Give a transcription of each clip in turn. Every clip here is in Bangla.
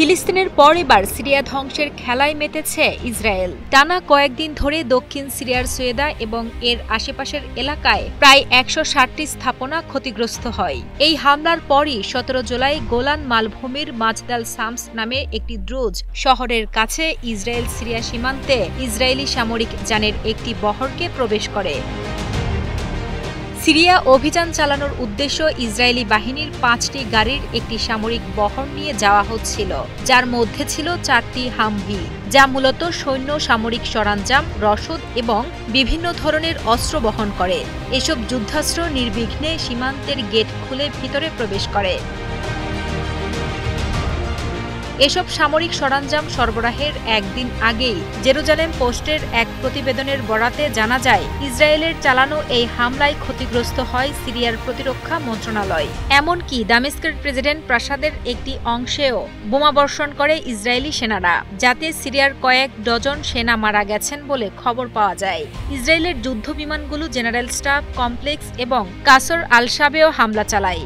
ফিলিস্তিনের পর এবার সিরিয়া ধ্বংসের খেলায় মেতেছে ইসরায়েল। টানা কয়েকদিন ধরে দক্ষিণ সিরিয়ার সুয়েদা এবং এর আশেপাশের এলাকায় প্রায় ১৬০টি স্থাপনা ক্ষতিগ্রস্ত হয়। এই হামলার পরই ১৭ জুলাই গোলান মালভূমির মাজদাল শামস নামে একটি দ্রুজ শহরের কাছে ইসরায়েল সিরিয়া সীমান্তে ইসরায়েলি সামরিক যানের একটি বহরকে প্রবেশ করে। সিরিয়া অভিযান চালানোর উদ্দেশ্য ইসরায়েলি বাহিনীর ৫টি গাড়ির একটি সামরিক বহর নিয়ে যাওয়া হচ্ছিল, যার মধ্যে ছিল ৪টি হামভি, যা মূলত সৈন্য সামরিক সরঞ্জাম, রসদ এবং বিভিন্ন ধরনের অস্ত্র বহন করে। এসব যুদ্ধাস্ত্র নির্বিঘ্নে সীমান্তের গেট খুলে ভিতরে প্রবেশ করে। এসব সামরিক সরঞ্জাম সরবরাহের একদিন আগেই জেরুজালেম পোস্টের এক প্রতিবেদনের বরাতে জানা যায়, ইসরায়েলের চালানো এই হামলায় ক্ষতিগ্রস্ত হয় সিরিয়ার প্রতিরক্ষা মন্ত্রণালয়। এমনকি দামেস্কের প্রেসিডেন্ট প্রাসাদের একটি অংশেও বোমাবর্ষণ করে ইসরায়েলি সেনারা, যাতে সিরিয়ার কয়েক ডজন সেনা মারা গেছেন বলে খবর পাওয়া যায়। ইসরায়েলের যুদ্ধ বিমানগুলো জেনারেল স্টাফ কমপ্লেক্স এবং কাসর আল-শাবেও হামলা চালায়।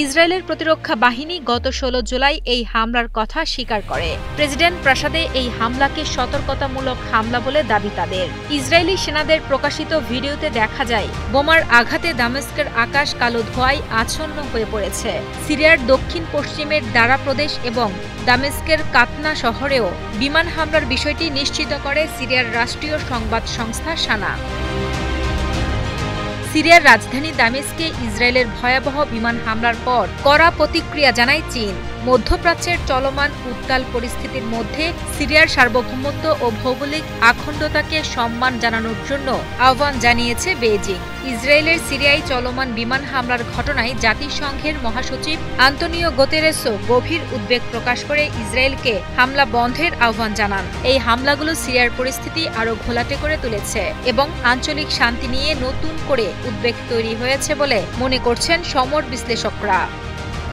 ইসরায়েলের প্রতিরক্ষা বাহিনী গত ১৬ জুলাই এই হামলার কথা স্বীকার করে। প্রেসিডেন্ট প্রাসাদে এই হামলাকে সতর্কতামূলক হামলা বলে দাবি তাদের। ইসরায়েলি সেনাদের প্রকাশিত ভিডিওতে দেখা যায়, বোমার আঘাতে দামেস্কের আকাশ কালো ধোঁয়ায় আচ্ছন্ন হয়ে পড়েছে। সিরিয়ার দক্ষিণ পশ্চিমের দারা প্রদেশ এবং দামেস্কের কাতনা শহরেও বিমান হামলার বিষয়টি নিশ্চিত করে সিরিয়ার রাষ্ট্রীয় সংবাদ সংস্থা সানা। সিরিয়ার রাজধানী দামেস্কে ইসরায়েলের ভয়াবহ বিমান হামলার পর কড়া প্রতিক্রিয়া জানায় চীন। মধ্যপ্রাচ্যের চলমান উত্তাল পরিস্থিতির মধ্যে সিরিয়ার সার্বভৌমত্ব ও ভৌগোলিক অখণ্ডতাকে সম্মান জানানোর জন্য আহ্বান জানিয়েছে বেইজিং। ইসরায়েলের সিরিয়ায় চলমান বিমান হামলার ঘটনায় জাতিসংঘের মহাসচিব আন্তোনিও গুতেরেসও গভীর উদ্বেগ প্রকাশ করে ইসরায়েলকে হামলা বন্ধের আহ্বান জানান। এই হামলাগুলো সিরিয়ার পরিস্থিতি আরও ঘোলাটে করে তুলেছে এবং আঞ্চলিক শান্তি নিয়ে নতুন করে উদ্বেগ তৈরি হয়েছে বলে মনে করছেন সমর বিশ্লেষকরা।